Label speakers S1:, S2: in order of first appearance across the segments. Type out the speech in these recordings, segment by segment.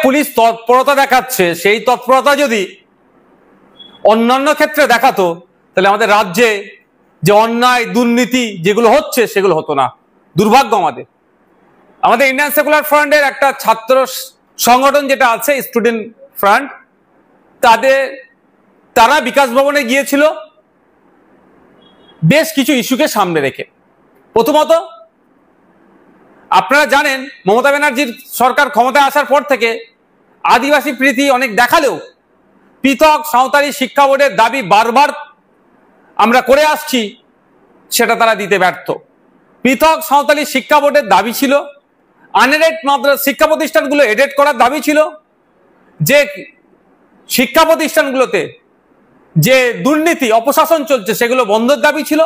S1: Police তৎপরতা দেখাচ্ছে, সেই তৎপরতা যদি অন্যান্য ক্ষেত্রে দেখাতো তাহলে আমাদের রাজ্যে যে অন্যায় দুর্নীতি যেগুলো হচ্ছে সেগুলো হতো না। দুর্ভাগ্য আমাদের ইন্ডিয়ান সেকুলার ফ্রন্টের একটা ছাত্র সংগঠন যেটা আছে স্টুডেন্ট ফ্রন্ট, তারা বিকাশ ভবনে গিয়েছিল বেশ কিছু ইস্যুকে সামনে রেখে। প্রথমত আপনারা জানেন মমতা ব্যানার্জির সরকার ক্ষমতায় আসার পর থেকে আদিবাসী প্রীতি অনেক দেখালেও পৃথক সাঁওতালি শিক্ষা বোর্ডের দাবি বারবার আমরা করে আসছি, সেটা তারা দিতে ব্যর্থ। পৃথক সাঁওতালি শিক্ষা বোর্ডের দাবি ছিল, আনএডেড শিক্ষা প্রতিষ্ঠানগুলো এডেড করার দাবি ছিল, যে শিক্ষা প্রতিষ্ঠানগুলোতে যে দুর্নীতি অপশাসন চলছে সেগুলো বন্ধের দাবি ছিল।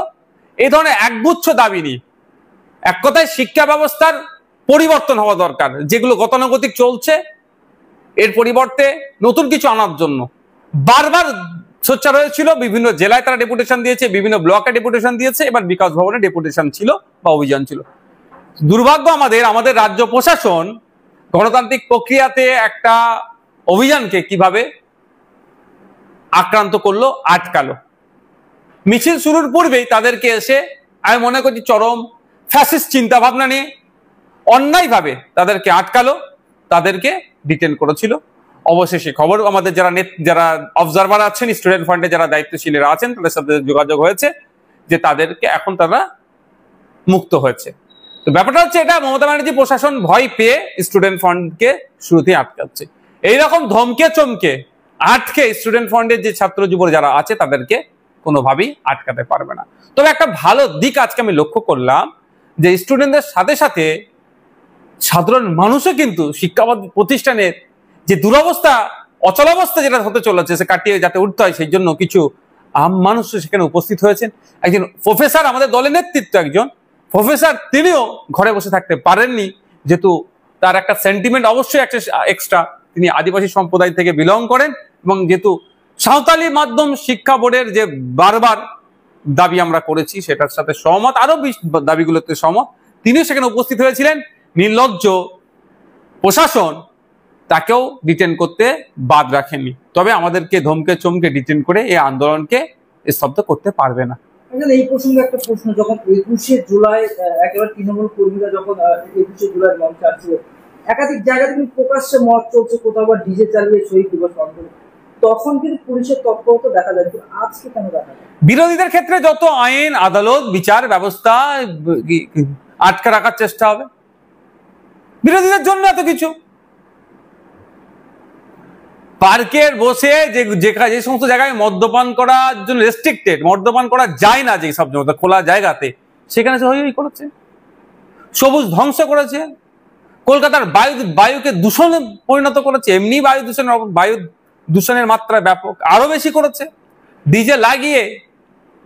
S1: এই ধরনের একগুচ্ছ দাবি নিয়ে এক কথায় শিক্ষা ব্যবস্থার পরিবর্তন হওয়া দরকার, যেগুলো গতানুগতিক চলছে এর পরিবর্তে নতুন কিছু আনার জন্য বারবার সোচ্চার হয়েছিল। বিভিন্ন জেলায় তারা ডেপুটেশন দিয়েছে, বিভিন্ন ব্লকে ডেপুটেশন দিয়েছে, এবার বিকাশ ভবনে ডেপুটেশন ছিল বা অভিযান ছিল। দুর্ভাগ্য আমাদের রাজ্য প্রশাসন গণতান্ত্রিক প্রক্রিয়াতে একটা অভিযানকে কিভাবে আক্রান্ত করলো, আটকালো। মিছিল শুরুর পূর্বেই তাদেরকে এসে আমি মনে করছি চরম ফ্যাসিস্ট চিন্তা ভাবনা নিয়ে অন্যায়ভাবে তাদেরকে আটকালো, তাদেরকে ডিটেন করেছিল। অবশেষে খবর আমাদের যারা অবজারভার আছেন, স্টুডেন্ট ফ্রন্টে যারা দায়িত্বশীলেরা আছেন তাদের সাথে যোগাযোগ হয়েছে যে তাদেরকে এখন তারা মুক্ত হয়েছে। তো ব্যাপারটা হচ্ছে এটা, মমতা ব্যানার্জি প্রশাসন ভয় পেয়ে স্টুডেন্ট ফ্রন্টকে শুরুতেই আটকাচ্ছে। এইরকম ধমকে চমকে আটকে স্টুডেন্ট ফ্রন্টের যে ছাত্র যুব যারা আছে তাদেরকে কোনোভাবেই আটকাতে পারবে না। তবে একটা ভালো দিক আজকে আমি লক্ষ্য করলাম যে স্টুডেন্টদের সাথে সাথে সাধারণ মানুষও কিন্তু শিক্ষা প্রতিষ্ঠানের যে দুরবস্থা অচলাবস্থা যেটা হতে চলেছে সে কাটিয়ে যাতে উঠতে হয়, সেই জন্য কিছু আম মানুষ সেখানে উপস্থিত হয়েছেন। একজন প্রফেসর, আমাদের দলের নেতৃত্ব একজন প্রফেসর, তিনিও ঘরে বসে থাকতে পারেননি, যেহেতু তার একটা সেন্টিমেন্ট অবশ্যই একটা এক্সট্রা, তিনি আদিবাসী সম্প্রদায় থেকে বিলং করেন এবং যেহেতু সাঁওতালি মাধ্যম শিক্ষা বোর্ডের যে বারবার দাবি আমরা করেছি সেটার সাথে সহমত, আরো দাবিগুলোতে সহমত, তিনিও সেখানে উপস্থিত হয়েছিলেন। নির্লজ্জ প্রশাসন তাকেও ডিটেন করতে বাদ রাখেননি। তবে আমাদেরকে ধমকে চমকে ডিটেন করে এই আন্দোলনকে স্তব্ধ করতে পারবে না।
S2: এই প্রসঙ্গে একটা প্রশ্ন, যখন 21শে জুলাই একেবারে তৃণমূল কর্মীরা যখন 21শে জুলাই মঞ্চে আসছিল, একাধিক জায়গায় কিন্তু প্রকাশ্যে মত চলছে, কোথাও বা ডিজে চালিয়ে শহীদ দিবস পালন, তখন কিন্তু পুলিশের তৎপরতা দেখা যায়, আজকে কেন দেখা যায়?
S1: বিরোধীদের ক্ষেত্রে যত আইন আদালত বিচার ব্যবস্থা আটকে রাখার চেষ্টা হবে, বিরোধীদের জন্য এত কিছু। পার্কের বসে যে সমস্ত জায়গায় মদ্যপান করার জন্য রেস্ট্রিক্টেড, মদ্যপান করা যায় না যে সব খোলা জায়গাতে, সেখানে সে হই করেছে, সবুজ ধ্বংস করেছে, কলকাতার বায়ুকে দূষণে পরিণত করেছে। এমনি বায়ু দূষণের মাত্রা ব্যাপক, আরো বেশি করেছে, ডিজে লাগিয়ে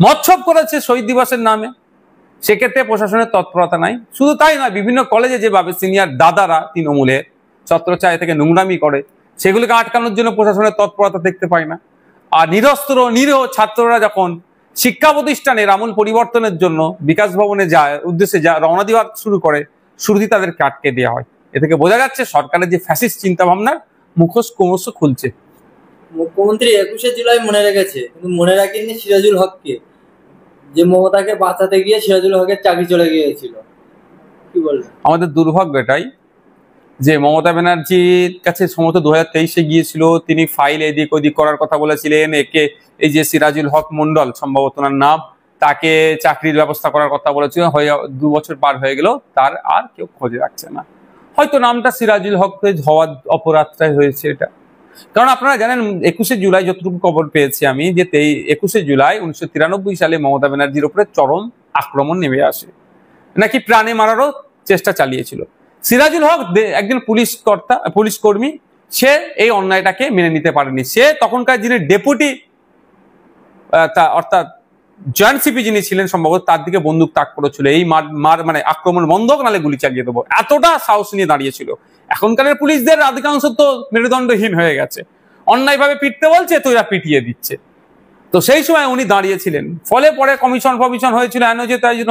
S1: মৎসব করেছে শহীদ দিবসের নামে। সেক্ষেত্রে প্রশাসনের তৎপরতা নাই। শুধু তাই নয়, বিভিন্ন কলেজে যেভাবে সিনিয়র দাদারা তৃণমূলের ছত্রছায়া থেকে নোংরামি করে, সেগুলিকে আটকানোর জন্য প্রশাসনের তৎপরতা দেখতে পাই না। আর নিরস্ত্র নিরীহ ছাত্ররা যখন শিক্ষা প্রতিষ্ঠানের আমূল পরিবর্তনের জন্য বিকাশ ভবনে যায় উদ্দেশ্যে রওনা দেওয়া শুরু করে, শুরুতেই তাদেরকে আটকে দেওয়া হয়। এ থেকে বোঝা যাচ্ছে সরকারের যে ফ্যাসিস্ট চিন্তা ভাবনার মুখোশ ক্রমশ খুলছে।
S3: মুখ্যমন্ত্রী 21শে জুলাই মনে রেখেছে, কিন্তু মনে রাখেননি সিরাজুল হককে, যে মমতাকে বাঁচাতে গিয়ে সিরাজুল হকের চাকরি চলে গিয়েছিল। কি বলবেন?
S1: আমাদের দুর্ভাগ্য এটাই যে মমতা ব্যানার্জির কাছে সম্ভবত 2023-এ গিয়েছিল, তিনি ফাইল এদিক ওদিক করার কথা বলেছিলেন, একে এই যে সিরাজুল হক মন্ডল সম্ভবত ওনার নাম, তাকে চাকরির ব্যবস্থা করার কথা বলেছিল। 2 বছর পার হয়ে গেল, তার আর কেউ খোঁজে রাখছে না। হয়তো নামটা সিরাজুল হক হওয়ার অপরাধটাই হয়েছে এটা। কারণ আপনারা জানেন 21শে জুলাই যতটুকু খবর পেয়েছি আমি, যে 21শে জুলাই 1993 সালে মমতা ব্যানার্জির উপরে চরম আক্রমণ নেমে আসে, নাকি প্রাণে মারারও চেষ্টা চালিয়েছিল। সিরাজুল হক একজন পুলিশ কর্মী, সে এই অন্যায়টাকে মেনে নিতে পারেনি। সে তখনকার যিনি ডেপুটি অর্থাৎ জয়েন্ট সিপি যিনি ছিলেন সম্ভবত, তার দিকে বন্দুক তাক করেছিল, এই মানে আক্রমণ বন্ধ নালে গুলি চালিয়ে দেবো, এতটা সাহস নিয়ে দাঁড়িয়েছিল। এখনকার পুলিশদের অধিকাংশ তো মেরুদণ্ডহীন হয়ে গেছে, অন্যায়ভাবে পিটতে বলছে তো এরা পিটিয়ে দিচ্ছে। তো সেই সময় উনি দাঁড়িয়েছিলেন, ফলে পরে কমিশন হয়েছিল,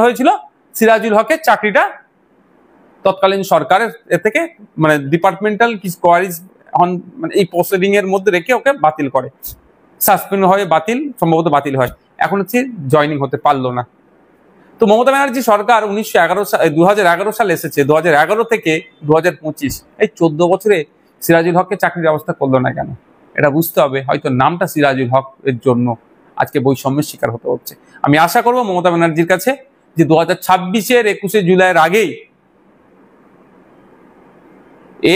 S1: হয়েছিল, সিরাজুল হকের চাকরিটা তৎকালীন সরকারের এ থেকে মানে ডিপার্টমেন্টাল কি কোয়ারিজ মানে এই প্রসিডিং এর মধ্যে রেখে ওকে বাতিল করে, সাসপেন্ড হয়, সম্ভবত বাতিল হয়, এখন হচ্ছে জয়নিং হতে পারলো না। তো মমতা ব্যানার্জি সরকার 2011 সালে এসেছে, 2011 থেকে 2025 এই 14 বছরে সিরাজুল হককে চাকরির ব্যবস্থা করলো না কেন? এটা বুঝতে হবে। হয়তো নামটা সিরাজুল হক এর জন্য আজকে বৈষম্যের শিকার হতে হচ্ছে। আমি আশা করবো মমতা ব্যানার্জির কাছে যে 2026-এর 21শে জুলাইয়ের আগেই,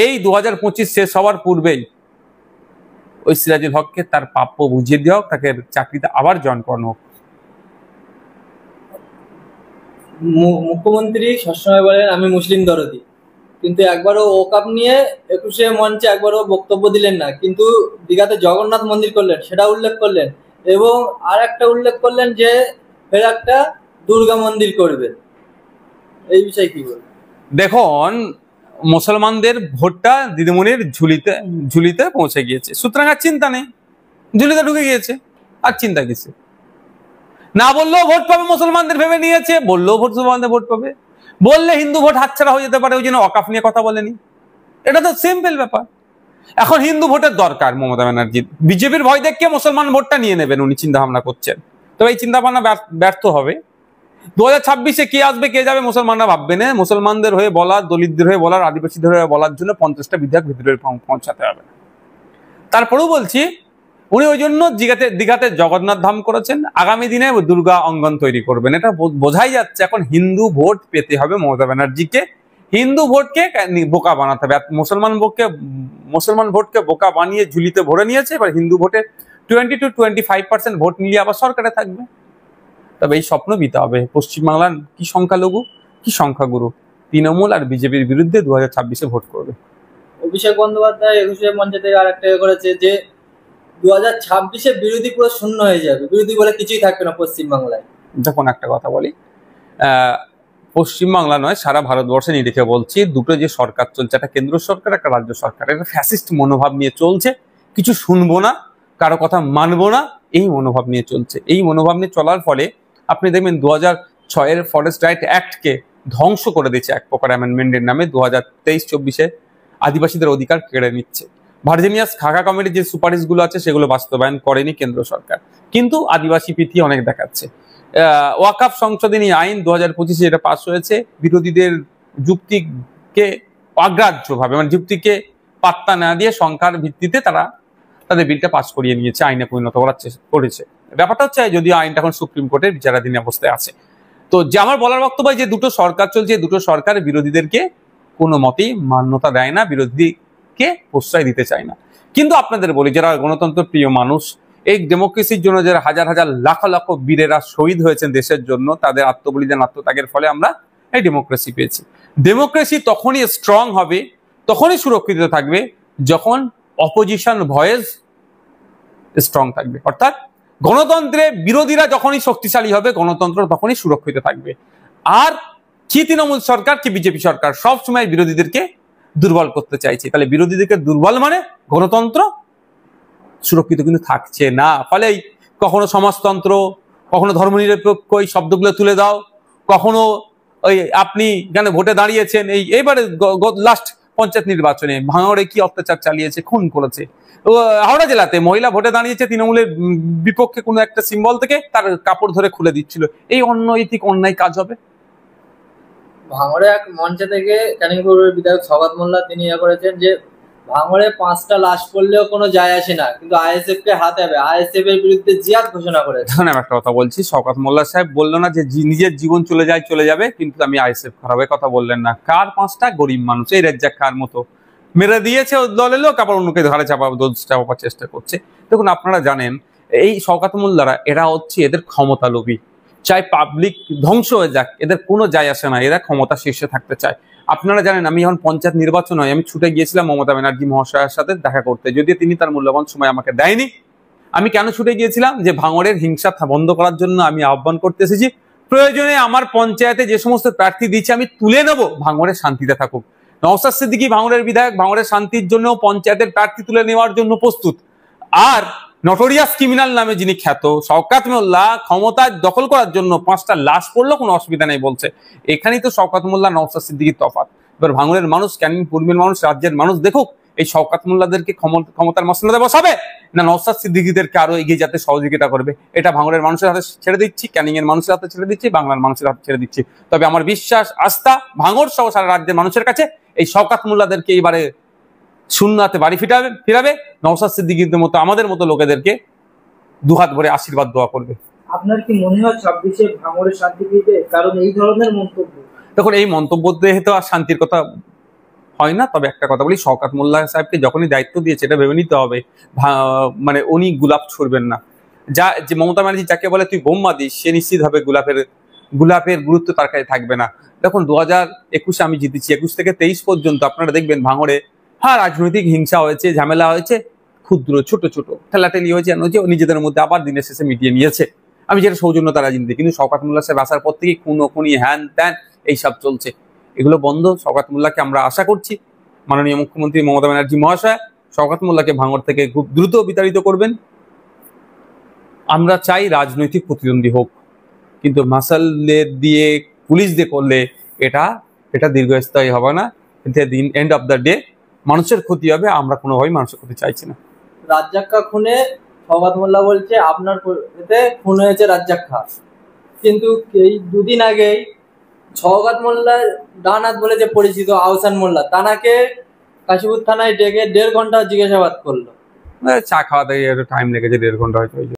S1: এই 2025 শেষ হওয়ার পূর্বেই ওই সিরাজুল হককে তার প্রাপ্য বুঝিয়ে দেওয়া হোক, তাকে চাকরিতে আবার জয়েন করানো হোক।
S3: মুখ্যমন্ত্রী সবসময় বলেন আমি মুসলিম দরদি, কিন্তু একবারও ওকাপ নিয়ে 21শে মঞ্চে একবারও বক্তব্য দিলেন না। কিন্তু দীঘাতে জগন্নাথ মন্দির করলেন, সেটা উল্লেখ করলেন, এবং আর একটা উল্লেখ করলেন যে ফের একটা দুর্গা মন্দির করবে। এই বিষয়ে কি বলবেন?
S1: দেখুন, মুসলমানদের ভোটটা দিদিমণির ঝুলিতে পৌঁছে গিয়েছে, সুতরাং আর চিন্তা নেই, ঝুলিতে ঢুকে গিয়েছে, আর চিন্তা কিছু না। বললেও ভোট পাবে মুসলমানদের ভেবে নিয়েছে, বললেও মুসলমানদের ভোট পাবে, বললে হিন্দু ভোট হাতছাড়া হয়ে যেতে পারে, ওই জন্য ওয়াকফ নিয়ে কথা বলেনি। এটা তো সিম্পল ব্যাপার। এখন হিন্দু ভোটের দরকার মমতা ব্যানার্জির, বিজেপির ভয় দেখে মুসলমান ভোটটা নিয়ে নেবেন উনি চিন্তা ভাবনা করছেন। তবে এই চিন্তা ভাবনা ব্যর্থ হবে। 2026-এ কে আসবে কে যাবে মুসলমানরা ভাববে না, মুসলমানদের হয়ে বলার, দলিতদের হয়ে বলার, আদিবাসীদের হয়ে বলার জন্য 50টা বিধায়ক ভিতরে পৌঁছাতে হবে। তারপরেও বলছি, উনি ওই জন্য দীঘাতে জগন্নাথ ধাম করেছেন, আগামী দিনে দুর্গা অঙ্গন তৈরি করবেন। এটা বোঝাই যাচ্ছে এখন হিন্দু ভোট পেতে হবে মমতা ব্যানার্জিকে, হিন্দু ভোটকে বোকা বানাতে হবে। মুসলমান ভোটকে বোকা বানিয়ে ঝুলিতে ভরে নিয়েছে, এবার হিন্দু ভোটে 20 to 25% ভোট নিয়ে আবার সরকারে থাকবে। তবে এই স্বপ্ন দিতে হবে। পশ্চিমবাংলার কি সংখ্যালঘু কি সংখ্যাগুরু তৃণমূল আর বিজেপির বিরুদ্ধে 2026-এ ভোট করবে।
S3: অভিষেক বন্দ্যোপাধ্যায় 21শে মঞ্চে থেকে আরেকটা করেছে যে 2026-এ বিরোধী পুরো শূন্য হয়ে যাবে, বিরোধী বলে কিছুই থাকবে না পশ্চিমবাংলায়।
S1: দেখুন, একটা কথা বলি, পশ্চিমবাংলা নয় সারা ভারতবর্ষে নিরিখে বলছি, দুটো যে সরকার চলছে, একটা কেন্দ্র সরকার একটা রাজ্য সরকার, একটা ফ্যাসিস্ট মনোভাব নিয়ে চলছে, কিছু শুনবো না, কারো কথা মানবো না, এই মনোভাব নিয়ে চলছে। এই মনোভাব নিয়ে চলার ফলে আপনি দেখবেন 2006-এর ফরেস্ট রাইট অ্যাক্টকে ধ্বংস করে দিচ্ছে এক প্রকার অ্যামেন্ডমেন্টের নামে। 2023-24-এ আদিবাসীদের অধিকার কেড়ে নিচ্ছে। ভার্জিনিয়াস খাকা কমিটির যে সুপারিশগুলো আছে সেগুলো বাস্তবায়ন করেনি কেন্দ্র সরকার, কিন্তু আদিবাসী প্রীতি অনেক দেখাচ্ছে। ওয়াকফ সংশোধনী আইন 2025-এ এটা পাস হয়েছে, বিরোধীদের যুক্তিকে অগ্রাহ্যভাবে, মানে যুক্তিকে পাত্তা না দিয়ে সংখ্যার ভিত্তিতে তারা তাদের বিলটা পাস করিয়ে নিয়েছে, আইনে পরিণত করেছে। ব্যাপারটা হচ্ছে যদিও আইনটা এখন সুপ্রিম কোর্টের বিচারাধীন অবস্থায় আছে। তো যে আমার বলার বক্তব্য, যে দুটো সরকার চলছে, দুটো সরকার বিরোধীদেরকে কোনো মতেই মান্যতা দেয় না, বিরোধীকে প্রশ্রয় দিতে চায় না। কিন্তু আপনাদের বলি, যারা গণতন্ত্র প্রিয় মানুষ, এই ডেমোক্রেসির জন্য যারা হাজার হাজার লাখ লাখ বীরেরা শহীদ হয়েছেন দেশের জন্য, তাদের আত্মবলিদান আত্মত্যাগের ফলে আমরা এই ডেমোক্রেসি পেয়েছি। ডেমোক্রেসি তখনই স্ট্রং হবে, তখনই সুরক্ষিত থাকবে যখন অপোজিশন ভয়েস স্ট্রং থাকবে। অর্থাৎ গণতন্ত্রে বিরোধীরা যখনই শক্তিশালী হবে, গণতন্ত্র তখনই সুরক্ষিত থাকবে। আর কি তৃণমূল সরকার কি বিজেপি সরকার সবসময় বিরোধীদেরকে দুর্বল করতে চাইছে, তাহলে বিরোধীদেরকে দুর্বল মানে গণতন্ত্র সুরক্ষিত কিন্তু থাকছে না। ফলে কখনো সমাজতন্ত্র, কখনো ধর্মনিরপেক্ষ এই শব্দগুলো তুলে দাও, কখনো ওই আপনি কেন ভোটে দাঁড়িয়েছেন, এইবারে লাস্ট পঞ্চায়েত নির্বাচনে ভাঙড়ে কি অত্যাচার চালিয়েছে, খুন করেছে। হাওড়া জেলাতে মহিলা ভোটে দাঁড়িয়েছে তৃণমূলের বিপক্ষে, কোনো একটা সিম্বল থেকে তার কাপড় ধরে খুলে দিচ্ছিল। এই অনৈতিক অন্যায় কাজ হবে।
S3: ভাঙড়ে এক মঞ্চে থেকে ক্যানিং পূর্বের বিধায়ক শওকত মোল্লা তিনি করেছেন যে ভাঙড়ে 5টা লাশ পড়লেও কোনো যায় আসে না, কিন্তু আইএসএফ কে হাতে হবে, আইএসএফ এর বিরুদ্ধে জিহাদ ঘোষণা করেছে।
S1: আমি একটা কথা বলছি, শওকত মোল্লা সাহেব বললো না যে নিজের জীবন চলে যাবে, কিন্তু আমি আইএসএফ খারাপের কথা বললেন না। কার 5টা? গরিব মানুষ, এই রেজ্জাক খার মতো মেরে দিয়েছে দলের লোক, আবার অন্যকে ঘাড়ে চাপাবার চেষ্টা করছে। দেখুন, আপনারা জানেন এই শওকত মোল্লারা, এরা হচ্ছে এদের ক্ষমতা লোভী, চাই পাবলিক ধ্বংস হয়ে যাক, এদের কোনো যায় আসে না, এরা ক্ষমতা শীর্ষে থাকতে চায়। আপনারা জানেন, আমি যখন পঞ্চায়েত নির্বাচন হয়, আমি ছুটে গিয়েছিলাম মমতা ব্যানার্জি মহাশয়ের সাথে দেখা করতে, যদিও তিনি তার মূল্যবান সময় আমাকে দেয়নি। আমি কেন ছুটে গিয়েছিলাম? যে ভাঙড়ের হিংসা বন্ধ করার জন্য আমি আহ্বান করতে এসেছি। প্রয়োজনে আমার পঞ্চায়েতে যে সমস্ত প্রার্থী দিয়েছি আমি তুলে নেব, ভাঙড়ের শান্তিতে থাকুক। নওশাদ সিদ্দিকী ভাঙড়ের বিধায়ক, ভাঙড়ের শান্তির জন্য পঞ্চায়েতের প্রার্থী তুলে নেওয়ার জন্য প্রস্তুত। আর নটোরিয়াস ক্রিমিনাল নামে যিনি খ্যাত শওকত মোল্লা, ক্ষমতা দখল করার জন্য 5টা লাশ পড়লো কোনো অসুবিধা নেই বলছে। এখানেই তো শওকত মোল্লা নওশাদ সিদ্দিকীর তফাৎ। এবার ভাঙড়ের মানুষ, ক্যানিং পূর্বের মানুষ, রাজ্যের মানুষ দেখুক এই শওকত মোল্লাদেরকে ক্ষমতার মসনদে বসাবে না নওশাদ সিদ্দিকীদেরকে আরো এগিয়ে যেতে সহযোগিতা করবে। এটা ভাঙড়ের মানুষের হাতে ছেড়ে দিচ্ছি, ক্যানিং এর মানুষের হাতে ছেড়ে দিচ্ছি, বাংলার মানুষের হাতে ছেড়ে দিচ্ছি। তবে আমার বিশ্বাস, আস্থা ভাঙড় সহ সারা রাজ্যের মানুষের কাছে এই শওকত মোল্লাদেরকে এইবারে শূন্য হাতে বাড়ি ফিরাবে, নওশাদ সিদ্দিকীদের মতো আমাদের মতো লোকেদেরকে দুহাত ভরে আশীর্বাদ দোয়া করবে।
S2: আপনার কি মনে হয় 26-এ ভাঙড়ে শান্তি ফিরবে? কারণ এই ধরনের মন্তব্য,
S1: দেখুন এই মন্তব্য দিয়ে তো আর শান্তির কথা হয় না। তবে একটা কথা বলি, শওকত মোল্লা সাহেবকে যখনই দায়িত্ব দিয়েছে এটা ভেবে নিতে হবে মানে উনি গোলাপ ছুড়বেন না। যে মমতা ব্যানার্জি যাকে বলে তুই বোম্মা দিস, সে নিশ্চিত হবে গোলাপের গুরুত্ব তার কাছে থাকবে না। দেখুন 2021-এ আমি জিতেছি, 21 থেকে 23 পর্যন্ত আপনারা দেখবেন ভাঙড়ে রাজনৈতিক হিংসা হয়েছে, ঝামেলা হয়েছে, ক্ষুদ্র ছোট ঠেলাঠেলি হয়েছে, নিজেদের মধ্যে আবার দিনের শেষে মিটিয়ে নিয়েছে। আমি যেটা সৌজন্যতা রাজনীতি, কিন্তু শওকত মোল্লা সাহেব আসার পর থেকে খুনি হ্যান ত্যান এইসব চলছে, এগুলো বন্ধ। শওকত মোল্লাকে আমরা আশা করছি মাননীয় মুখ্যমন্ত্রী মমতা ব্যানার্জি মহাশয় শওকত মোল্লাকে ভাঙড় থেকে খুব দ্রুত বিতাড়িত করবেন। আমরা চাই রাজনৈতিক প্রতিদ্বন্দ্বী হোক, কিন্তু মাসালদের দিয়ে পুলিশ দিয়ে করলে এটা দীর্ঘস্থায়ী হবে না। এন্ড অফ দ্য ডে মানুষের ক্ষতি হবে, আমরা কোনোভাবেই মানুষের ক্ষতি চাইছি না।
S3: রাজ্জাক্কা খুনে শওকত মোল্লা বলছে আপনার এতে খুন হয়েছে রাজ্জাক্কা, কিন্তু এই দুদিন আগেই শওকত মোল্লা ডান হাত বলে যে পরিচিত আহসান মোল্লা, তানাকে কাশীপুর থানায় ডেকে 1.5 ঘন্টা জিজ্ঞাসাবাদ করলো।
S1: চা খাওয়াতে টাইম লেগেছে 1.5 ঘন্টা হয়তো।